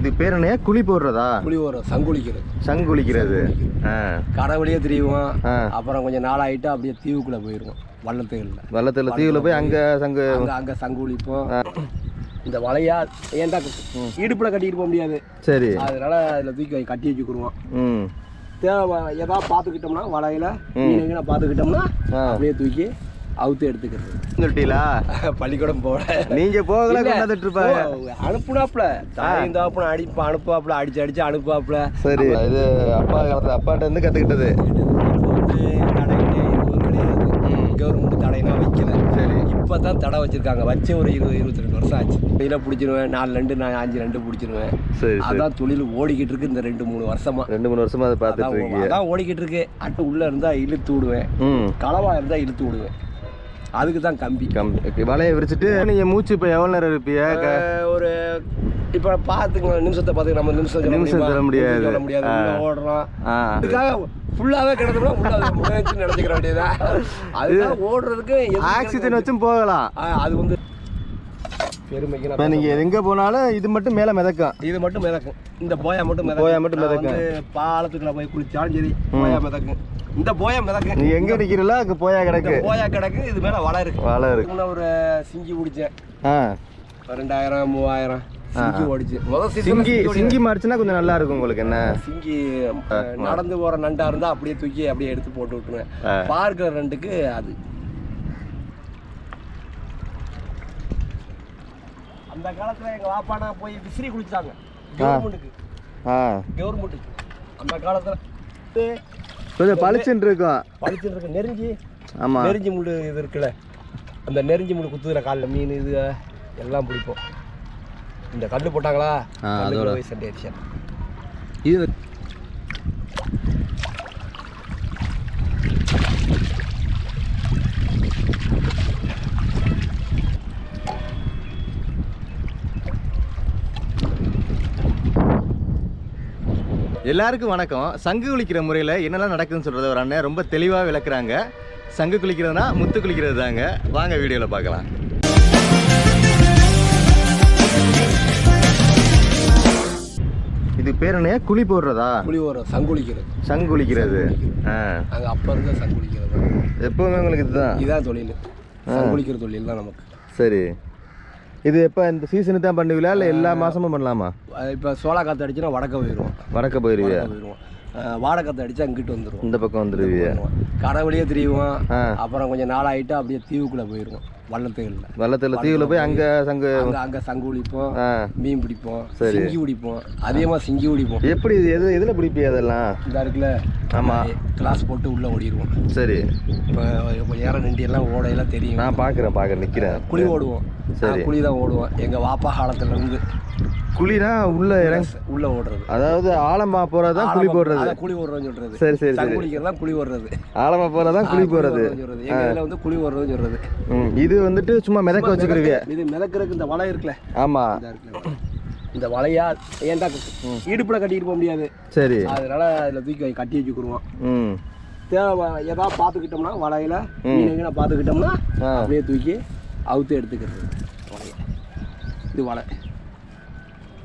இது பேர் என்ன? குழி போடுறதா? குழி போடுறது, சங்குளிக்கிறது. சங்குளிக்கிறது. கடவுளையே திரிவோம். அப்புறம் கொஞ்சம் நாளாயிட்டு அப்படியே தீவுக்குள்ள போயிருவோம். வள்ளத்துல தீவுல போய் அங்க சங்கு குளிப்போம். இந்த வலையா ஏன்டா இடுப்புல கட்டிட்டு போக முடியாது. சரி, அதனால அதுல தூக்கி கட்டி வச்சுக்கிடுவோம். தேவை ஏதாவது பார்த்துக்கிட்டோம்னா வலையில மீன் பார்த்துக்கிட்டோம்னா அப்படியே தூக்கி அவுத்து எடுத்துக்கிறது. பள்ளிக்கூடம் போல நீங்க போகல அனுப்புனாப்புல தாயந்தாப்புல அனுப்புவாப்புல அடிச்சு அனுப்புவாப்புல. சரி, இது அப்பா காலத்துல அப்பாட்ட இருந்து கத்துக்கிட்டது. கவர்மெண்ட் தடைனா வைக்கல. சரி, இப்பதான் தடை வச்சிருக்காங்க. வச்சு ஒரு 20-22 வருஷம் ஆச்சு. இதில் பிடிச்சிருவேன் 4 நண்டு, நான் 5 நண்டு பிடிச்சிருவேன். சரி, அதான் தொழில் ஓடிக்கிட்டு இருக்கு இந்த 2-3 வருஷமா. 2-3 வருஷமா அதை பார்த்துட்டு இருக்கீங்க. அதான் ஓடிக்கிட்டு இருக்கு. அட்டு உள்ள இருந்தா இழுத்து விடுவேன், களவா இருந்தா இழுத்து விடுவேன். அதுக்கு தான் கம்பி வலையை விரிச்சிட்டு நீங்க மூச்சு இப்போ எவ்வளோ நேரம் இருப்பீங்க? ஒரு இப்போ பார்த்துக்கணும், நிமிஷத்தை பார்த்துக்க. நம்ம நிமிஷம் சொல்ல முடியாது. ஓடுறோம். இதுக்காக ஃபுல்லாகவே கிடந்தோம்னா ஃபுல்லாக நினச்சிக்கிற வேண்டியதான். அதுதான் ஓடுறதுக்கு ஆக்சிஜன் வச்சும் போகலாம். அது வந்து பெருமைக்கு. இப்போ நீங்கள் எங்கே போனாலும் இது மட்டும் மேலே மிதக்கும். இது மட்டும் மிதக்கும். இந்த போயா மட்டும் மிதக்கும். பாலத்துக்குள்ள போய் குளிச்சாலும் சரி போயா மிதக்கும். இந்த போயா மிதக்கும். நீ எங்கே நிற்கிறீங்களோ அங்கே போயா கிடக்கு. இது மேலே வலை இருக்கு. ஒரு சிங்கி பிடிச்சேன். 2000-3000 சிங்கி ஓடிச்சு. சிங்கி மாறிச்சுன்னா கொஞ்சம் நல்லா இருக்கும் உங்களுக்கு. என்ன சிங்கி நடந்து போற நண்டா இருந்தா அப்படியே தூக்கி அப்படியே எடுத்து போட்டு விட்டுருவேன். பார்க்கிற நண்டுக்கு அது அந்த காலத்துல எங்க வாப்பானா போய் விசிறி குளிச்சாங்க கவர்மெண்ட்டுக்கு. அந்த காலத்துல கொஞ்சம் பளிச்சுன்னு இருக்கும். நெருஞ்சி. ஆமா, நெருஞ்சி முள்ளு இது இருக்குல்ல, அந்த நெருஞ்சி முள்ளு குத்துதுல காலில் மீன் இது எல்லாம் பிடிப்போம். இந்த கல்லு போட்டாங்களா அதோட சண்டை அடிச்சா. இது எல்லாருக்கும் வணக்கம். சங்கு குளிக்கிற முறையில் என்னெல்லாம் நடக்குதுன்னு சொல்கிறத ஒரு அண்ணன் ரொம்ப தெளிவாக விளக்குறாங்க. சங்கு குளிக்கிறதுனா முத்து குளிக்கிறது தாங்க. வாங்க வீடியோவில் பார்க்கலாம். இது பேர் என்ன? குழி போடுறதா? குழி போடுறது, சங்குளிக்கிறது. சங்குளிக்கிறது. அது அப்போ இருந்த சங்குளிக்கிறது. எப்போவுமே உங்களுக்கு இதுதான் தொழில். சங்குளிக்கிற தொழில் தான் நமக்கு. சரி, இது எப்போ இந்த சீசனுக்கு தான் பண்ணுவீங்களா இல்லை எல்லா மாதமும் பண்ணலாமா? இப்போ சோளா காற்று அடிச்சுன்னா வடக்க போயிடுவோம். வாடை காற்று அடிச்சா அங்கிட்டு வந்துடுவோம். இந்த பக்கம் வந்துடுவீங்க. கடவுளையே திரிவோம். அப்புறம் கொஞ்சம் நாளாயிட்டு அப்படியே தீவுக்குள்ளே போயிடுவோம். வள்ளத்துல தீவுல போய் அங்க சங்கு குளிப்போம், மீன் பிடிப்போம், சிங்கி பிடிப்போம். அதிகமாக சிங்கி பிடிப்போம். எப்படி எதுல பிடிப்பீங்க? அதெல்லாம் இதா இருக்குல்ல. ஆமா, கிளாஸ் போட்டு உள்ள ஓடிடுவோம். சரி, இப்போ ஏற நண்டி எல்லாம் ஓடையெல்லாம் தெரியும். நான் பார்க்குறேன் நிற்கிறேன். குழி ஓடுவோம். சரி, குழி தான் ஓடுவோம். எங்க வாப்பா காலத்துல இருந்து குழினா உள்ள ஓடுறது. அதாவது ஆழமா போறதுதான் குழி போடுறது. குழி ஓடுறதுன்னு சொல்றது. சரி சரி சரி, குளிக்கிறதான் குழி ஓடுறது. ஆழமா போறதுதான் குழி போடுறது. எங்க இதுல வந்து குழி ஓடுறதுன்னு சொல்றது. இது வந்துட்டு சும்மா மிதக்க வச்சுக்கிறீங்க. இது மிதக்கிறதுக்கு இந்த வலை இருக்குல்ல. ஆமா, இந்த வலையா ஏன்டா இடுப்புல கட்டிட்டு போக முடியாது. சரி, அதனால அதுல தூக்கி கட்டி வச்சுக்கிடுவோம். தேவை ஏதாவது பார்த்துக்கிட்டோம்னா வலையில மீன் பார்த்துக்கிட்டோம்னா அப்படியே தூக்கி அவுத்து எடுத்துக்கிறது. இது வலை.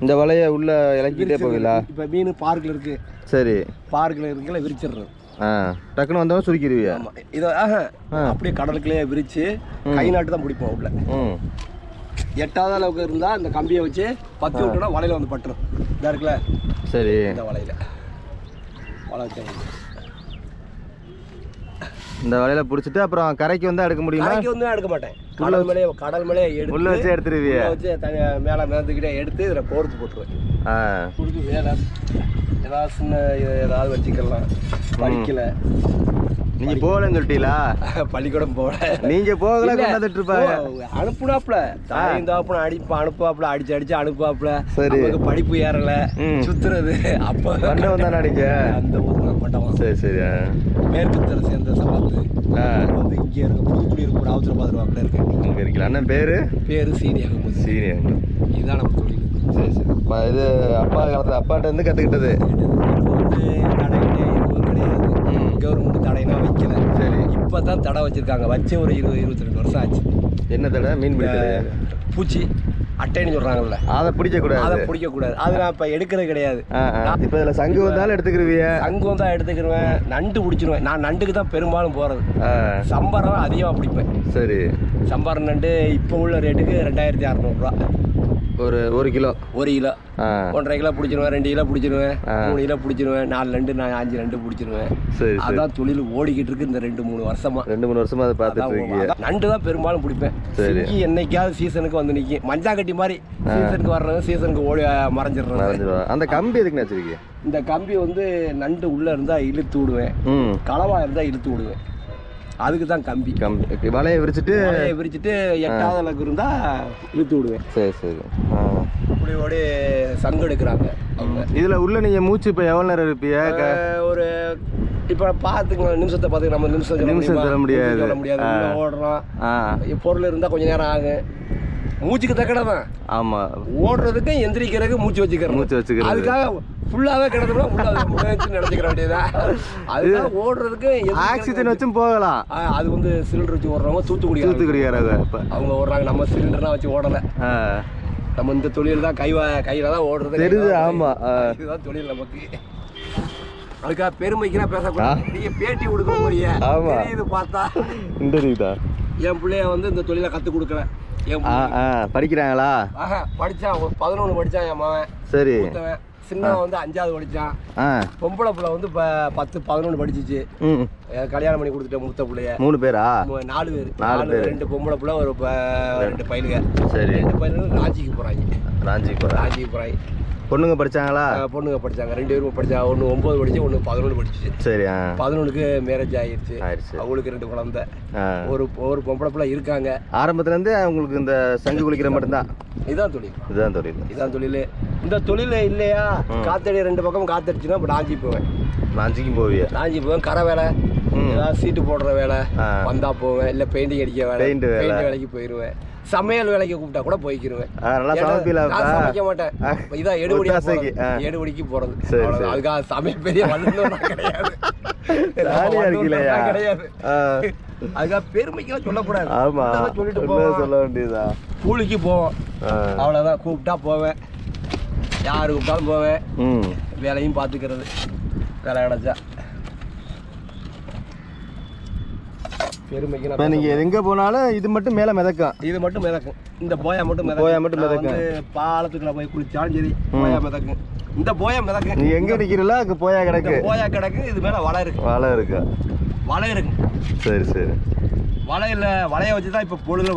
இந்த வலையை உள்ள இறக்கிட்டே போவீங்களா? இப்போ மீன் பார்க்கில் இருக்கு. சரி, பார்க்கில் இருக்கல விரிச்சிடுறது. டக்குன்னு வந்தவங்க சுருக்கிடுவீங்க. ஆமாம், இதை அப்படியே கடலுக்குள்ளேயே விரிச்சு கை நாட்டு தான் பிடிப்போம். உள்ள எட்டாவது அளவுக்கு இருந்தால் அந்த கம்பியை வச்சு பற்றி விட்டோம்னா வலையில் வந்து பட்டுரும். இதாக இருக்குல்ல. சரி, இந்த வலையில் வலை வச்சு இந்த வலையில பிடிச்சிட்டு அப்புறம் கரைக்கு வந்து எடுக்க முடியுமா? கரைக்கு வந்து எடுக்க மாட்டேன். கடல் மேலே எடுத்து உள்ள வச்சு எடுத்துருவீங்க. வச்சு மேலே மிதந்துக்கிட்டே எடுத்து இதில் கோர்த்து போட்டுருவேன். கொடுத்து வேலை ஏதாவது சின்ன ஏதாவது வச்சுக்கலாம். படிக்கல நீங்க போகலன்னு சொல்லிட்டீங்களா? பள்ளிக்கூடம் போகல. நீங்க போகல கொண்டாந்துட்டு இருப்பாங்க. அனுப்புனாப்புல தாயந்தாப்புல அனுப்புவாப்புல அடிச்சு அனுப்புவாப்புல. சரி, படிப்பு ஏறல, சுத்துறது. அப்ப மண்டபம் தானே அடிக்க அந்த ஊருக்கு மண்டபம். சரி சரி, மேற்குத்தரை சேர்ந்த சமாத்து வந்து இங்கே இருக்க புதுக்குடியிருப்பு ராவுத்திரபாதர் இருக்கு. இங்கே இருக்கல. அண்ணன் பேரு சீனியாக. இதுதான் நம்ம தொழில். சரி சரி, இது அப்பா காலத்துல அப்பாட்ட இருந்து கற்றுக்கிட்டது. கவர்மெண்ட் தடைனா வைக்கல. சரி, இப்பதான் தடை வச்சிருக்காங்க. வச்சு ஒரு 20-22 வருஷம் ஆச்சு. என்ன தடை? மீன் பிடிக்கிறது, பூச்சி. அட்டைன்னு சொல்றாங்கல்ல, அதை பிடிக்கக்கூடாது. அதை பிடிக்கக்கூடாது. அது நான் இப்போ எடுக்கிறது கிடையாது. இப்போ இதில் சங்கு வந்தாலும் எடுத்துக்கிருவீங்க? சங்கு வந்தால் எடுத்துக்கிருவேன். நண்டு பிடிச்சிருவேன். நான் நண்டுக்கு தான் பெரும்பாலும் போகிறது. சம்பரம் அதிகமாக பிடிப்பேன். சரி. சம்பரம் நண்டு இப்போ உள்ள ரேட்டுக்கு 2600 ஒரு கிலோ. 1 கிலோ 1.5 கிலோ பிடிச்சிருவேன், 2 கிலோ பிடிச்சிருவேன், 3 கிலோ பிடிச்சிருவேன், 4 நண்டு 5 நண்டு பிடிச்சிருவேன். சரி. அதான் தொழில் ஓடிக்கிட்டு இருக்கு இந்த 2-3 வருஷமா. 2-3 வருஷமா அதை பார்த்துட்டு இருக்கீங்க. நண்டு தான் பெரும்பாலும் பிடிப்பேன். சிங்கி என்னைக்காவது சீசனுக்கு வந்து நிற்கும். மஞ்சாக்கட்டி மாதிரி சீசனுக்கு வர்றவங்க சீசனுக்கு ஓடி மறைஞ்சிடுறாங்க. அந்த கம்பி எதுக்குன்னு வச்சிருக்கீங்க? இந்த கம்பி வந்து நண்டு உள்ள இருந்தா இழுத்து விடுவேன், களவா இருந்தா இழுத்து விடுவேன். அதுக்கு தான் கம்பி. வலையை விரிச்சிட்டு 8வது அளவுக்கு இருந்தா இழுத்து விடுவேன். சரி சரி. இப்படி ஓடி சங்கு எடுக்கிறாங்க அவங்க. இதுல உள்ள நீங்க மூச்சு இப்போ எவ்வளோ நேரம் இருப்பீங்க? ஒரு இப்போ பார்த்துங்க, நிமிஷத்தை பார்த்துக்க. நம்ம நிமிஷம் சொல்ல முடியாது. ஓடுறோம், பொருள் இருந்தால் கொஞ்சம் நேரம் ஆகும். மூச்சுக்கு தக்கடை தான். ஆமாம். ஓடுறதுக்கு எந்திரிக்கிறதுக்கு மூச்சு வச்சுக்கிறேன். அதுக்காக ஃபுல்லாகவே கிடந்தோம்னா ஃபுல்லாக முன்னாடி நினச்சிக்கிற வேண்டியதான். அதுக்காக ஓடுறதுக்கு ஆக்சிஜன் வச்சும் போகலாம். அது வந்து சிலிண்டர் வச்சு ஓடுறவங்க தூத்துக்குடியாரங்க அவங்க ஓடுறாங்க. நம்ம சிலிண்டர்லாம் வச்சு ஓடலை. நம்ம இந்த தொழில் தான் கையில் தான் ஓடுறது தெரியுது. ஆமாம், இதுதான் தொழில் நமக்கு. அதுக்காக பெருமைக்குலாம் பேசக்கூடாது. நீங்கள் பேட்டி கொடுக்க போறீங்க. ஆமாம், இது பார்த்தா என் பிள்ளைய வந்து இந்த தொழிலை கற்றுக் கொடுக்கல. படிக்கிறாங்களா? படித்தான். 11 படித்தான் என் மகன். சரி. சின்னவன் வந்து 5வது படித்தான். பொம்பளை பிள்ளை வந்து இப்போ 10-11 படிச்சிச்சு. கல்யாணம் பண்ணி கொடுத்துட்டேன் மூத்த பிள்ளைய. 3 பேரா? 4 பேர். 2 பொம்பளை பிள்ளை, ஒரு 2 பையனுங்க. சரி. 2 பையனுங்க ராஞ்சிக்கு போகிறாங்க. ராஞ்சிக்கு போகிறாங்க. பொண்ணுங்க படிச்சாங்களா? பொண்ணுங்க படிச்சாங்க. 2 பேரும் படிச்சாங்க. ஒன்று 9 படிச்சு, ஒன்று 11 படிச்சிச்சு. சரி. 11க்கு மேரேஜ் ஆயிடுச்சு. அவங்களுக்கு 2 குழந்தை. ஒரு பொம்பளை பிள்ளை இருக்காங்க. ஆரம்பத்துல இருந்து அவங்களுக்கு இந்த சங்கு குளிக்கிற மட்டும்தான். இதுதான் தொழில். இந்த தொழில் இல்லையா, காத்தடி 2 பக்கம் காத்தடிச்சுன்னா இப்போ ராஞ்சி போவேன். ராஞ்சி போவேன். கரை வேலை, ஏதாவது சீட்டு போடுற வேலை வந்தா போவேன். இல்லை பெயிண்டிங் அடிக்க வேலை, பெயிண்ட் வேலைக்கு போயிடுவேன். சமையல் வேலைக்கு கூப்பிட்டா கூட போய்க்கிருவேன். சமைக்க மாட்டேன். இதான் எடுபடிக்கு போறது. அதுக்காக சமையல் பெரிய கிடையாது. அதுக்காக பெருமைக்கெல்லாம் சொல்லக்கூடாது. சொல்லிட்டு சொல்ல வேண்டியதா. கூலிக்கு போவோம், அவ்வளவுதான். கூப்பிட்டா போவேன், யாரு கூப்பிட்டாலும் போவேன். வேலையும் பார்த்துக்கிறது. வேலை கிடைச்சா பெருமைக்கு. நீங்க எங்க போனாலும் இது மட்டும் மேல மிதக்கும். இந்த போயா மட்டும் மிதக்கும். பாலத்துக்குள்ள போய் குளிச்சாலும் சரி போயா மிதக்கும். இந்த போயா மிதக்கும். நீ எங்க நிக்கிறீங்களோ அங்க போயா கிடக்கு. இது மேல வலை இருக்கு. சரி. வலைய வச்சுதான் இப்ப பொழுதுல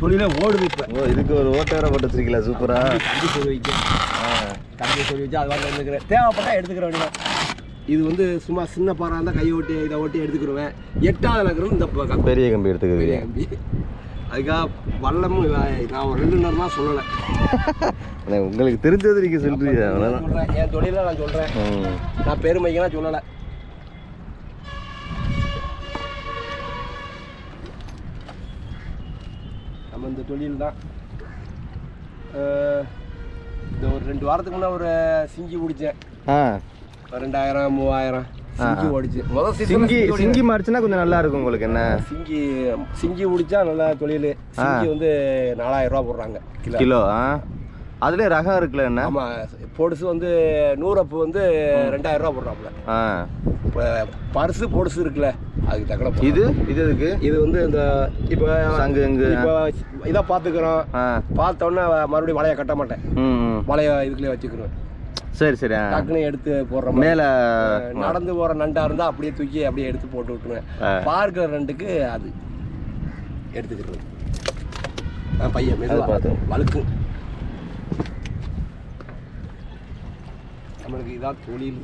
தொழில ஓடுது. இப்ப இதுக்கு ஒரு ஓட்டை போட்டு வச்சிருக்கீங்களா? சூப்பரா. தம்பி சொல்லி வச்சு அது வாங்க எடுத்துக்கிறேன். தேவைப்பட்டா எடுத்துக்கிற வேண்டியதான். இது வந்து சும்மா சின்ன பாறை இருந்தால் கையை ஓட்டி இதை ஓட்டி எடுத்துக்கிடுவேன். 8வது இருக்கிறது இந்த பெரிய கம்பி எடுத்துக்கிறேன். கம்பி. அதுக்காக வல்லமும் நான் ஒரு 2 நேரம் தான் சொல்லலை. உங்களுக்கு தெரிஞ்சது நீங்கள் சொல்றீங்க. சொல்கிறேன், என் தொழிலை நான் சொல்கிறேன். நான் பெருமைக்கெல்லாம் சொல்லலை. நம்ம இந்த தொழில் தான். இந்த ஒரு 2 வாரத்துக்கு முன்னே ஒரு சிங்கி பிடிச்சேன். 2000 3000 சிங்கி ஓடிச்சு. சிங்கி மாறிச்சுன்னா கொஞ்சம் நல்லா இருக்கும் உங்களுக்கு. என்ன சிங்கி பிடிச்சா நல்லா தொழில். சிங்கி வந்து 4000 ரூபா போடுறாங்க கிலோ. அதுலேயே ரகம் இருக்குல்ல? என்ன? ஆமாம். பொடுசு வந்து 100 அப்பு வந்து 2000 ரூபா போடுறாப்புல. இப்போ பர்ஸு பொடுசு இருக்குல்ல, அதுக்கு தக்கன. இது எதுக்கு? இது வந்து இந்த இப்போ சங்கு இப்போ இதாக பார்த்துக்கிறோம். பார்த்தோன்னே மறுபடியும் வலையை கட்ட மாட்டேன். வலையை இதுக்குள்ளே வச்சுக்கிறேன். சரி. டக்குன்னு எடுத்து போடுற மேலே நடந்து போகிற நண்டா இருந்தால் அப்படியே தூக்கி அப்படியே எடுத்து போட்டு விட்டுருவேன். பார்க்கிற நண்டுக்கு அது எடுத்துக்கிறது. பையன் மெதுவாக வழுக்கு. நம்மளுக்கு இதான் தொழில்.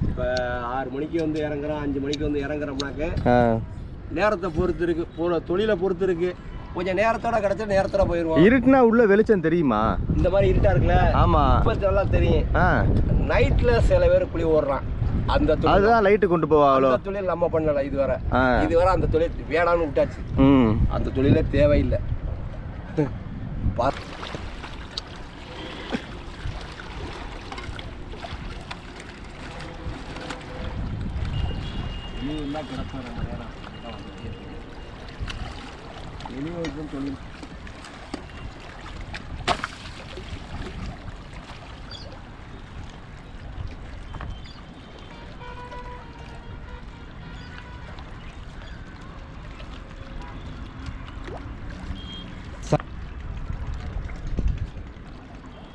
இப்போ 6 மணிக்கு வந்து இறங்குறோம், 5 மணிக்கு வந்து இறங்குறோம்னாக்க நேரத்தை பொறுத்து இருக்கு, தொழிலை பொறுத்து இருக்கு. கொஞ்சம் நேரத்தோட கிடைச்சா நேரத்தோட போயிடுவோம். இருட்டுனா உள்ள வெளிச்சம் தெரியுமா? இந்த மாதிரி இருட்டா இருக்குல்ல? ஆமா, இப்ப நல்லா தெரியும். நைட்ல சில பேர் குழி ஓடுறான். அந்த அதுதான் லைட்டு கொண்டு போவாங்களோ. அந்த தொழில் நம்ம பண்ணல. இதுவரை அந்த தொழில் வேணான்னு விட்டாச்சு. அந்த தொழிலே தேவையில்லை. வெளியே தொழில்.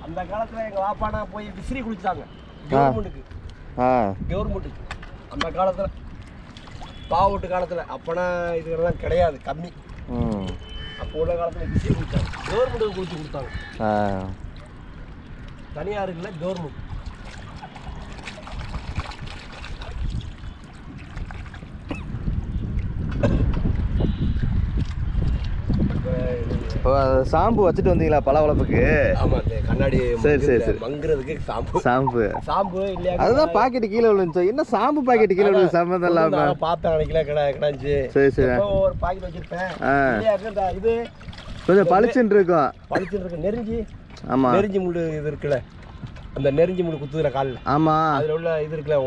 அந்த காலத்துல எங்க வாப்பானா போய் விசிறி குளிச்சாங்க கவர்மெண்ட்டுக்கு அந்த காலத்துல பாவட்டு காலத்துல அப்பனா இதெல்லாம் கிடையாது கம்மி. அப்போ உள்ள காலத்துல விசிறி குளிச்சாங்க கவர்மெண்ட்டுக்கு குளிச்சு கொடுத்தாங்க. தனியாருக்கு இல்லை கவர்மெண்ட். சாம்பு வச்சுட்டு வந்தீங்களா பல வளர்ப்புக்கு? ஆமா, கண்ணாடி சரி சரி சரி மங்குறதுக்கு சாம்பு சாம்பு சாம்பு இல்லையா? அதுதான் பாக்கெட் கீழே விழுந்துச்சு. என்ன சாம்பு பாக்கெட் கீழே விழுந்து சம்மந்தம் இல்லாம பார்த்தேன் அன்னைக்கு கிடாச்சு. சரி சரி ஒரு பாக்கெட் வச்சிருப்பேன். இது கொஞ்சம் பளிச்சுன்னு இருக்கும். பளிச்சுன்னு இருக்கு. நெருஞ்சி. ஆமா, நெருஞ்சி முள்ளு இது இருக்குல்ல, அந்த நெருஞ்சி முள்ளு குத்துதுல காலில். ஆமா, அதுல உள்ள இது இருக்குல்ல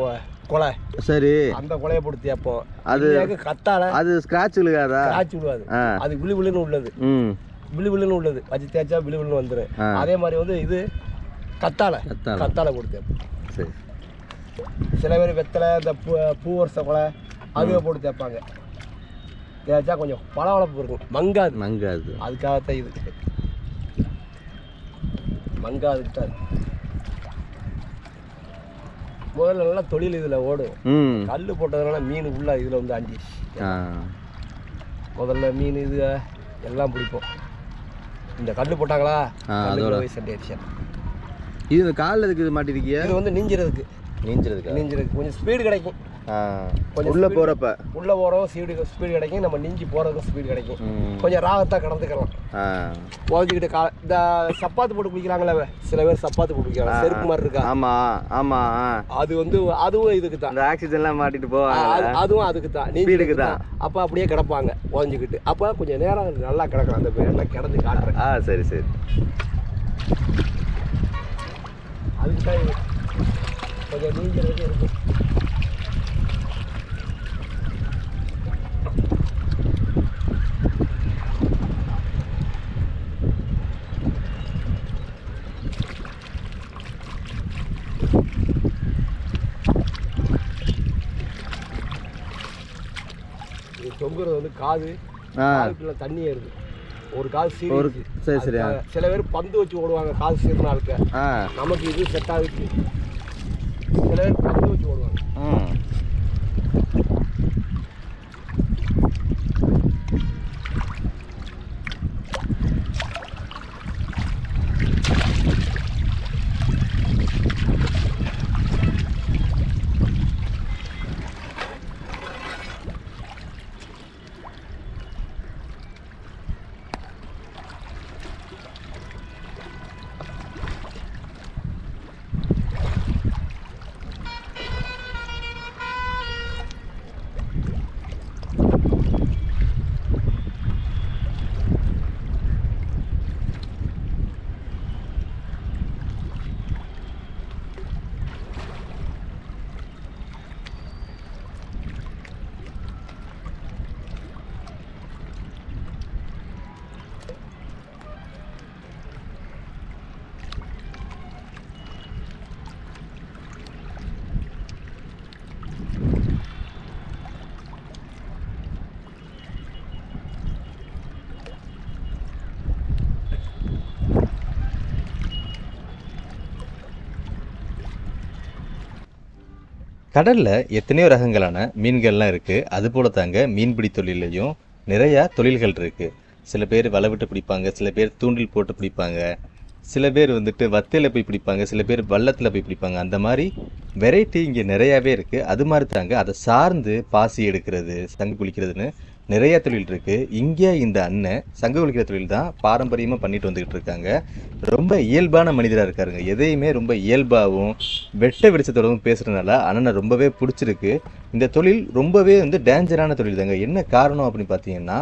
கொலை. சரி, அந்த கொலையை பொறுத்து அப்போ அது கத்தால அது ஸ்கிராட்ச் விழுகாதா? ஸ்கிராட்ச் விழுவாது. அது விழு விழுன்னு உள்ளது. விழு விழுன்னு உள்ளது வச்சு தேய்ச்சா விழு விழுன்னு வந்துடும். அதே மாதிரி வந்து இது கத்தாழை கொடுத்து. சரி, சில பேர் வெத்தலை இந்த பூ வருஷ கொலை அதுவே போட்டு தேய்ப்பாங்க. தேய்ச்சா கொஞ்சம் பளபளப்பு இருக்கும், மங்காது. அதுக்காகத்தான் இது மங்காதுக்கிட்ட. முதல்ல நல்லா தொழில் இதில் ஓடும். கல் போட்டதுனால மீன் உள்ள இதில் வந்து ஆண்டி முதல்ல மீன் இது எல்லாம் பிடிப்போம். இந்த கல் போட்டாங்களா அதோட போய் சண்டை அடிச்சேன். இது இந்த காலில் இதுக்கு இது மாட்டிருக்கியா? இது வந்து நீஞ்சிறதுக்கு கொஞ்சம் ஸ்பீடு கிடைக்கும். கொஞ்சம் உள்ள போகிறோம் ஸ்பீடு கிடைக்கும். நம்ம நீஞ்சி போகிறதுக்கும் ஸ்பீடு கிடைக்கும். கொஞ்சம் ராகத்தாக கடந்துக்கலாம். புகஞ்சிக்கிட்டு இந்த சப்பாத்து போட்டு குடிக்கிறாங்களே சில பேர், சப்பாத்து போட்டு குடிக்கிறாங்க, செருப்பு மாதிரி இருக்கா? ஆமாம். அது வந்து அதுவும் இதுக்கு தான். அந்த ஆக்சிஜன்லாம் மாட்டிட்டு போவாங்க, அதுவும் அதுக்கு தான், நீஞ்சிக்கு தான். அப்போ அப்படியே கிடப்பாங்க புகஞ்சிக்கிட்டு. அப்போ கொஞ்சம் நேரம் நல்லா கிடக்கலாம். அந்த பேர் எல்லாம் கிடந்து காட்டுறேன். சரி சரி, அதுக்கு தான் இது கொஞ்சம் நீங்கிறதுக்கு இருக்கும். தொங்குறது வந்து காதுக்குள்ள தண்ணி ஏறுது. ஒரு காது சீரி. சரி, சில பேர் பந்து வச்சு ஓடுவாங்க காது சீர்னாலுக்கு. நமக்கு இது செட் ஆகுது. சில பேர் பந்து வச்சு ஓடுவாங்க. கடலில் எத்தனையோ ரகங்களான மீன்கள்லாம் இருக்குது. அதுபோல் தாங்க மீன்பிடி தொழிலையும் நிறையா தொழில்கள் இருக்குது. சில பேர் வலை விட்டு பிடிப்பாங்க, சில பேர் தூண்டில் போட்டு பிடிப்பாங்க, சில பேர் வந்துட்டு வத்தையில் போய் பிடிப்பாங்க, சில பேர் வள்ளத்தில் போய் பிடிப்பாங்க. அந்த மாதிரி வெரைட்டி இங்கே நிறையாவே இருக்குது. அது மாதிரி தாங்க அதை சார்ந்து பாசி எடுக்கிறது, சங்கு குளிக்கிறதுன்னு நிறையா தொழில் இருக்குது. இங்கே இந்த அண்ணன் சங்கு குளிக்கிற தொழில் தான் பாரம்பரியமாக பண்ணிட்டு வந்துக்கிட்டு இருக்காங்க. ரொம்ப இயல்பான மனிதராக இருக்காருங்க. எதையுமே ரொம்ப இயல்பாகவும் வெட்ட வெளிச்சத்தோடவும் பேசுகிறதுனால அண்ணனை ரொம்பவே பிடிச்சிருக்கு. இந்த தொழில் ரொம்பவே வந்து டேஞ்சரான தொழில் தாங்க. என்ன காரணம் அப்படின்னு பார்த்தீங்கன்னா,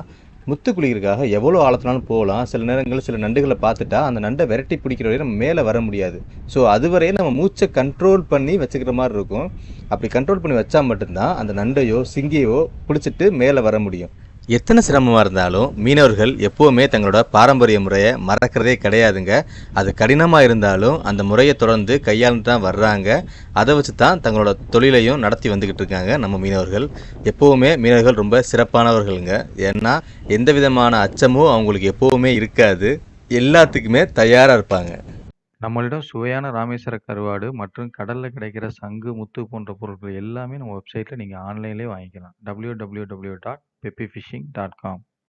முத்து குளிக்கிறதுக்காக எவ்வளோ ஆழத்தினாலும் போகலாம். சில நேரங்களில் சில நண்டுகளை பார்த்துட்டா அந்த நண்டை விரட்டி பிடிக்கிற வரையும் நம்ம மேலே வர முடியாது. ஸோ அதுவரையும் நம்ம மூச்சை கண்ட்ரோல் பண்ணி வச்சுக்கிற மாதிரி இருக்கும். அப்படி கண்ட்ரோல் பண்ணி வச்சா மட்டும்தான் அந்த நண்டையோ சிங்கியோ பிடிச்சிட்டு மேலே வர முடியும். எத்தனை சிரமமாக இருந்தாலும் மீனவர்கள் எப்போவுமே தங்களோட பாரம்பரிய முறையை மறக்கிறதே கிடையாதுங்க. அது கடினமாக இருந்தாலும் அந்த முறையை தொடர்ந்து கையாண்டு தான் வர்றாங்க. அதை வச்சு தான் தங்களோட தொழிலையும் நடத்தி வந்துக்கிட்டு இருக்காங்க நம்ம மீனவர்கள். எப்போவுமே மீனவர்கள் ரொம்ப சிறப்பானவர்களுங்க. ஏன்னா எந்த விதமான அச்சமும் அவங்களுக்கு எப்போவுமே இருக்காது. எல்லாத்துக்குமே தயாராக இருப்பாங்க. நம்மளிடம் சுவையான ராமேஸ்வர கருவாடு மற்றும் கடல்ல கிடைக்கிற சங்கு, முத்து போன்ற பொருட்கள் எல்லாமே நம்ம வெப்சைட்ல நீங்க ஆன்லைன்லயே வாங்கிக்கலாம். www.peppyfishing.com